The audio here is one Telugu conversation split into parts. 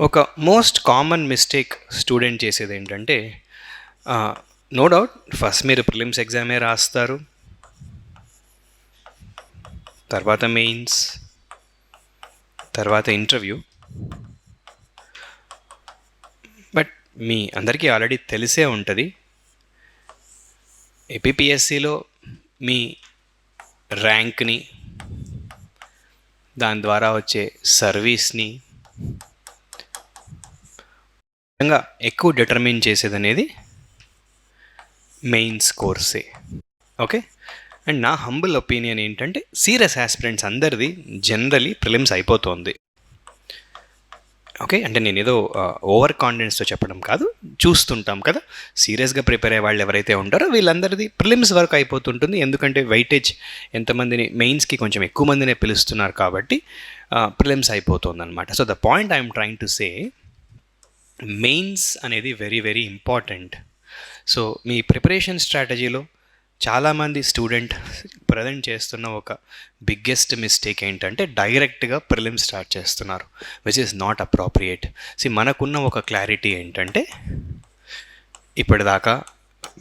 ఒక మోస్ట్ కామన్ మిస్టేక్ స్టూడెంట్ చేసేది ఏంటంటే నో డౌట్ ఫస్ట్ మీరు ప్రిలిమ్స్ ఎగ్జామే రాస్తారు, తర్వాత మెయిన్స్, తర్వాత ఇంటర్వ్యూ. బట్ మీ అందరికీ ఆల్రెడీ తెలిసే ఉంటుంది, ఏపీపీఎస్సిలో మీ ర్యాంక్ని, దాని ద్వారా వచ్చే సర్వీస్ని ఎక్కువ డిటర్మిన్ చేసేది అనేది మెయిన్స్ కోర్సే. ఓకే, అండ్ నా హంబుల్ ఒపీనియన్ ఏంటంటే సీరియస్ ఆస్పిరెంట్స్ అందరిది జనరలీ ప్రిలిమ్స్ అయిపోతుంది. ఓకే, అంటే నేను ఏదో ఓవర్ కాన్ఫిడెన్స్తో చెప్పడం కాదు, చూస్తుంటాం కదా సీరియస్గా ప్రిపేర్ అయ్యే వాళ్ళు ఎవరైతే ఉంటారో వీళ్ళందరిది ప్రిలిమ్స్ వరకు అయిపోతుంటుంది. ఎందుకంటే వెయిటేజ్ ఎంతమందిని మెయిన్స్కి కొంచెం ఎక్కువ మందినే పిలుస్తున్నారు కాబట్టి ప్రిలిమ్స్ అయిపోతుంది అనమాట. So the point I'm trying to say, mains అనేది వెరీ వెరీ ఇంపార్టెంట్. సో మీ ప్రిపరేషన్ స్ట్రాటజీలో చాలామంది స్టూడెంట్ ప్రజెంట్ చేస్తున్న ఒక బిగ్గెస్ట్ మిస్టేక్ ఏంటంటే డైరెక్ట్గా ప్రిలిమ్స్ స్టార్ట్ చేస్తున్నారు, విచ్ ఈస్ నాట్ అప్రోప్రియేట్. మనకున్న ఒక క్లారిటీ ఏంటంటే ఇప్పటిదాకా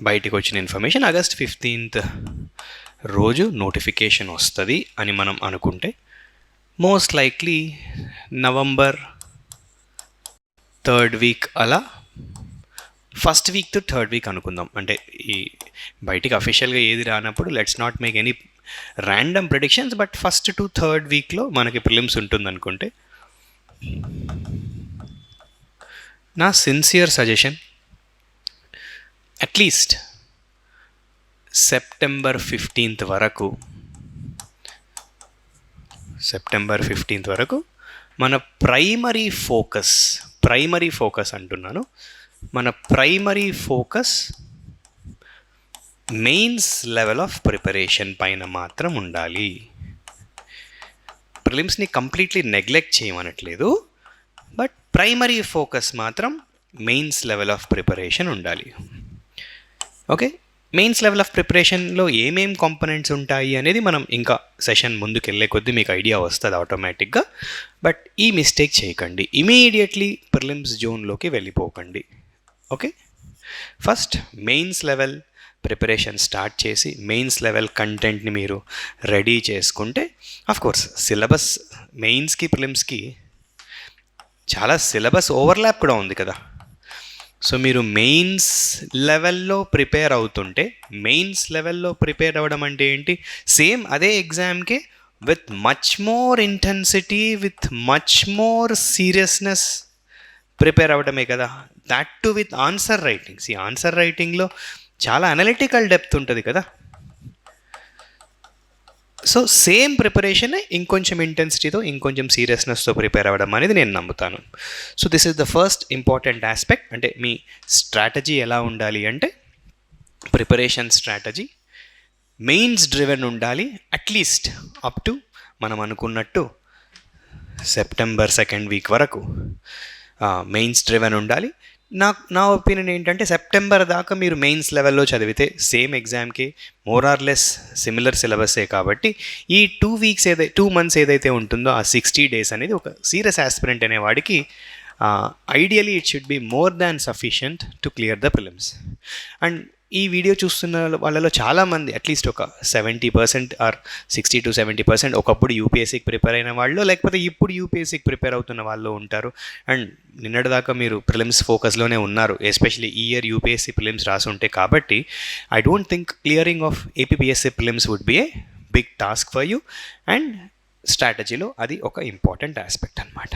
బయటికి వచ్చిన ఇన్ఫర్మేషన్ ఆగస్ట్ 15th రోజు నోటిఫికేషన్ వస్తుంది అని మనం అనుకుంటే most likely November 3rd week అలా 1st week to 3rd week అనుకుందాం. అంటే ఈ బయటికి అఫీషియల్గా ఏది రానప్పుడు let's not make any random predictions, but 1st to 3rd weekలో మనకి ప్రిలిమ్స్ ఉంటుంది అనుకుంటే నా sincere suggestion at least September 15th వరకు మన ప్రైమరీ ఫోకస్ అంటున్నాను, మన primary focus mains level of preparation పైన మాత్రం ఉండాలి. ప్రిలిమ్స్ని కంప్లీట్లీ నెగ్లెక్ట్ చేయమనట్లేదు, బట్ ప్రైమరీ ఫోకస్ మాత్రం మెయిన్స్ లెవెల్ ఆఫ్ ప్రిపరేషన్ ఉండాలి. ఓకే, మెయిన్స్ లెవెల్ ఆఫ్ ప్రిపరేషన్లో ఏమేం కాంపోనెంట్స్ ఉంటాయి అనేది మనం ఇంకా సెషన్ ముందుకు వెళ్ళే కొద్దీ మీకు ఐడియా వస్తుంది ఆటోమేటిక్గా. బట్ ఈ మిస్టేక్ చేయకండి, ఇమీడియట్లీ ప్రిలిమ్స్ జోన్లోకి వెళ్ళిపోకండి. Okay, first mains level preparation start చేసి మెయిన్స్ లెవెల్ కంటెంట్ని మీరు రెడీ చేసుకుంటే, ఆఫ్కోర్స్ సిలబస్ మెయిన్స్కి ప్రిలిమ్స్కి చాలా సిలబస్ ఓవర్లాప్ కూడా ఉంది కదా. సో మీరు మెయిన్స్ లెవెల్లో ప్రిపేర్ అవుతుంటే, మెయిన్స్ లెవెల్లో ప్రిపేర్ అవ్వడం అంటే ఏంటి, సేమ్ అదే ఎగ్జామ్కే with much more intensity, with much more సీరియస్నెస్ ప్రిపేర్ అవ్వడమే కదా. That too with answer writings. ఈ ఆన్సర్ రైటింగ్లో చాలా అనలిటికల్ డెప్త్ ఉంటుంది కదా. సో సేమ్ ప్రిపరేషన్ ఇంకొంచెం ఇంటెన్సిటీతో, ఇంకొంచెం సీరియస్నెస్తో ప్రిపేర్ అవ్వడం అనేది నేను నమ్ముతాను. So this is the first important aspect. అంటే మీ స్ట్రాటజీ ఎలా ఉండాలి అంటే ప్రిపరేషన్ స్ట్రాటజీ మెయిన్స్ డ్రివెన్ ఉండాలి. అట్లీస్ట్ అప్ టు మనం అనుకున్నట్టు సెప్టెంబర్ 2nd week వరకు మెయిన్స్ డ్రివెన్ ఉండాలి. నా ఒపీనియన్ ఏంటంటే సెప్టెంబర్ దాకా మీరు మెయిన్స్ లెవెల్లో చదివితే సేమ్ ఎగ్జామ్కి మోర్ ఆర్ లెస్ సిమిలర్ సిలబస్సే కాబట్టి ఈ 2 months ఏదైతే ఉంటుందో ఆ 60 days అనేది ఒక సీరియస్ ఆస్పిరెంట్ అనేవాడికి ideally it should be more than sufficient to clear the prelims. And ఈ వీడియో చూస్తున్న వాళ్ళలో చాలామంది అట్లీస్ట్ ఒక 70% ఆర్ 60 to 70% ఒకప్పుడు యూపీఎస్సీకి ప్రిపేర్ అయిన వాళ్ళు, లేకపోతే ఇప్పుడు యూపీఎస్సీకి ప్రిపేర్ అవుతున్న వాళ్ళు ఉంటారు. అండ్ నిన్నటిదాకా మీరు ప్రిలిమ్స్ ఫోకస్లోనే ఉన్నారు, ఎస్పెషలీ ఈ ఇయర్ యూపీఎస్సీ ప్రిలిమ్స్ రాసుంటే. కాబట్టి I don't think clearing of APPSC prelims would be a big task for you. And స్ట్రాటజీలో అది ఒక ఇంపార్టెంట్ ఆస్పెక్ట్ అనమాట.